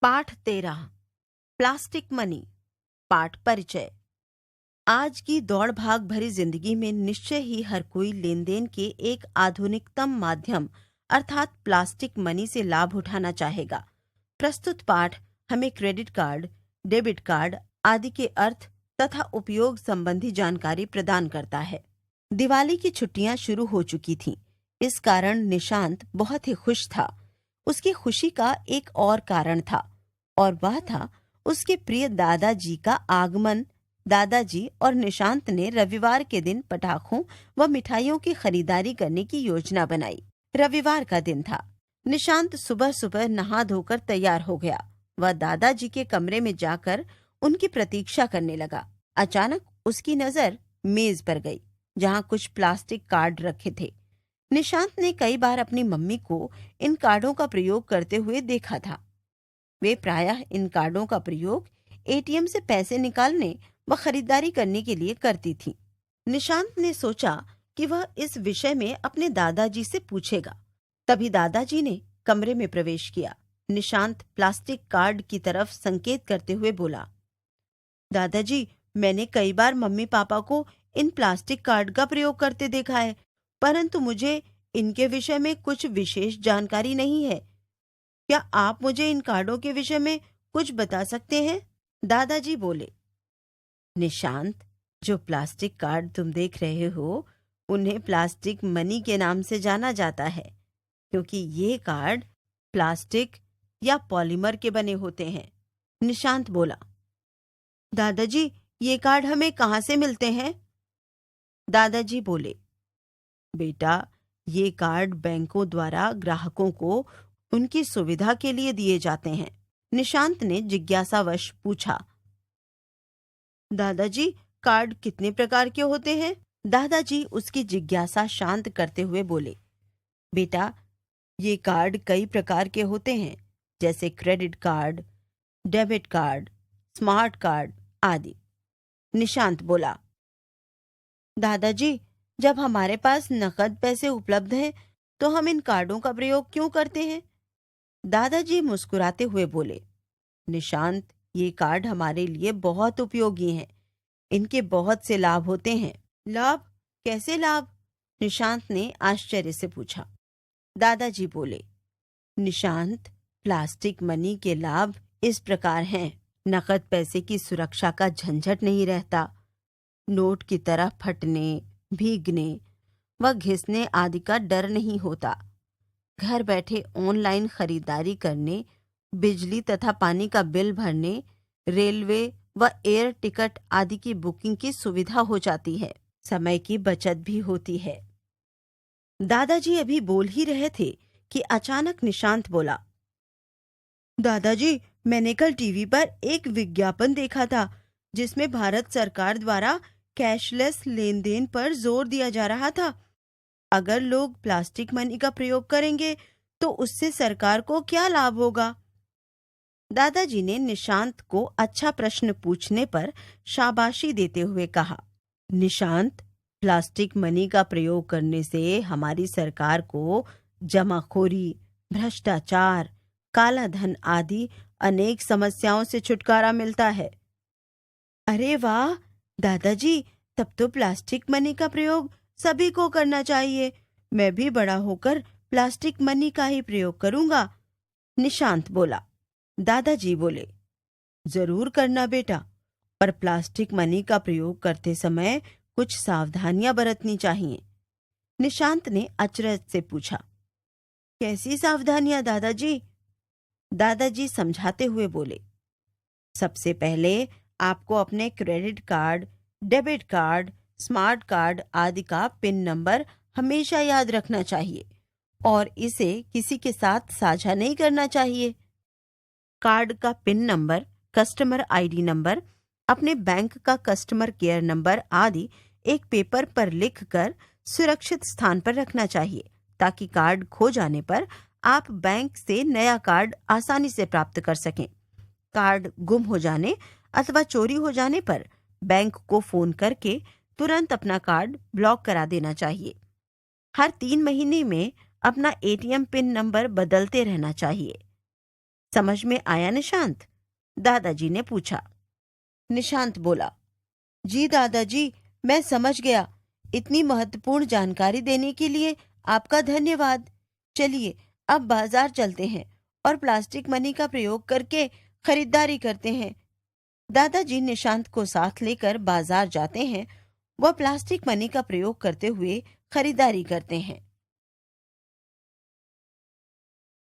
पाठ 13 plastic money. पाठ परिचय। आज की दौड़ भाग भरी जिंदगी में निश्चय ही हर कोई लेन देन के एक आधुनिकतम माध्यम अर्थात प्लास्टिक मनी से लाभ उठाना चाहेगा। प्रस्तुत पाठ हमें क्रेडिट कार्ड, डेबिट कार्ड आदि के अर्थ तथा उपयोग संबंधी जानकारी प्रदान करता है। दिवाली की छुट्टियां शुरू हो चुकी थीं। इस कारण निशांत बहुत ही खुश था। उसकी खुशी का एक और कारण था और वह था उसके प्रिय दादाजी का आगमन। दादाजी और निशांत ने रविवार के दिन पटाखों व मिठाइयों की खरीदारी करने की योजना बनाई। रविवार का दिन था। निशांत सुबह सुबह नहा धोकर तैयार हो गया। वह दादाजी के कमरे में जाकर उनकी प्रतीक्षा करने लगा। अचानक उसकी नजर मेज पर गई जहां कुछ प्लास्टिक कार्ड रखे थे। निशांत ने कई बार अपनी मम्मी को इन कार्डों का प्रयोग करते हुए देखा था। वे प्रायः इन कार्डों का प्रयोग एटीएम से पैसे निकालने व खरीदारी करने के लिए करती थीं। निशांत ने सोचा कि वह इस विषय में अपने दादाजी से पूछेगा। तभी दादाजी ने कमरे में प्रवेश किया। निशांत प्लास्टिक कार्ड की तरफ संकेत करते हुए बोला, दादाजी, मैंने कई बार मम्मी पापा को इन प्लास्टिक कार्ड का प्रयोग करते देखा है, परंतु मुझे इनके विषय में कुछ विशेष जानकारी नहीं है। क्या आप मुझे इन कार्डों के विषय में कुछ बता सकते हैं? दादाजी बोले, निशांत, जो प्लास्टिक कार्ड तुम देख रहे हो उन्हें प्लास्टिक मनी के नाम से जाना जाता है, क्योंकि ये कार्ड प्लास्टिक या पॉलीमर के बने होते हैं। निशांत बोला, दादाजी, ये कार्ड हमें कहाँ से मिलते हैं? दादाजी बोले, बेटा, ये कार्ड बैंकों द्वारा ग्राहकों को उनकी सुविधा के लिए दिए जाते हैं। निशांत ने जिज्ञासावश पूछा, दादाजी, कार्ड कितने प्रकार के होते हैं? दादाजी उसकी जिज्ञासा शांत करते हुए बोले, बेटा, ये कार्ड कई प्रकार के होते हैं, जैसे credit card, debit card, smart card आदि। निशांत बोला, दादाजी, जब हमारे पास नकद पैसे उपलब्ध हैं तो हम इन कार्डों का प्रयोग क्यों करते हैं? दादाजी मुस्कुराते हुए बोले, निशांत, ये कार्ड हमारे लिए बहुत उपयोगी हैं। इनके बहुत से लाभ होते हैं। लाभ? कैसे लाभ? निशांत ने आश्चर्य से पूछा। दादाजी बोले, निशांत, प्लास्टिक मनी के लाभ इस प्रकार हैं। नकद पैसे की सुरक्षा का झंझट नहीं रहता। नोट की तरह फटने, भीगने व घिसने आदि का डर नहीं होता। घर बैठे ऑनलाइन खरीदारी करने, बिजली तथा पानी का बिल भरने, रेलवे व एयर टिकट आदि की बुकिंग की सुविधा हो जाती है। समय की बचत भी होती है। दादाजी अभी बोल ही रहे थे कि अचानक निशांत बोला, दादाजी, मैंने कल टीवी पर एक विज्ञापन देखा था जिसमें भारत सरकार द्वारा कैशलेस लेन देन पर जोर दिया जा रहा था। अगर लोग प्लास्टिक मनी का प्रयोग करेंगे तो उससे सरकार को क्या लाभ होगा? दादाजी ने निशांत को अच्छा प्रश्न पूछने पर शाबाशी देते हुए कहा, निशांत, प्लास्टिक मनी का प्रयोग करने से हमारी सरकार को जमाखोरी, भ्रष्टाचार, काला धन आदि अनेक समस्याओं से छुटकारा मिलता है। अरे वाह दादाजी, तब तो प्लास्टिक मनी का प्रयोग सभी को करना चाहिए। मैं भी बड़ा होकर प्लास्टिक मनी का ही प्रयोग करूंगा। निशांत बोला। दादाजी बोले, जरूर करना बेटा, पर प्लास्टिक मनी का प्रयोग करते समय कुछ सावधानियां बरतनी चाहिए। निशांत ने अचरज से पूछा, कैसी सावधानियां दादाजी? दादाजी समझाते हुए बोले, सबसे पहले आपको अपने credit card, debit card, smart card आदि का पिन नंबर हमेशा याद रखना चाहिए और इसे किसी के साथ साझा नहीं करना चाहिए। कार्ड का pin number, customer ID number, अपने बैंक का कस्टमर केयर नंबर आदि एक पेपर पर लिखकर सुरक्षित स्थान पर रखना चाहिए ताकि कार्ड खो जाने पर आप बैंक से नया कार्ड आसानी से प्राप्त कर सकें। कार्ड गुम हो जाने अथवा चोरी हो जाने पर बैंक को फोन करके तुरंत अपना कार्ड ब्लॉक करा देना चाहिए। हर 3 महीने में अपना एटीएम पिन नंबर बदलते रहना चाहिए। समझ में आया निशांत? दादाजी ने पूछा। निशांत बोला, जी दादाजी, मैं समझ गया। इतनी महत्वपूर्ण जानकारी देने के लिए आपका धन्यवाद। चलिए अब बाजार चलते हैं और प्लास्टिक मनी का प्रयोग करके खरीदारी करते हैं। दादाजी निशांत को साथ लेकर बाजार जाते हैं। वह प्लास्टिक मनी का प्रयोग करते हुए खरीदारी करते हैं।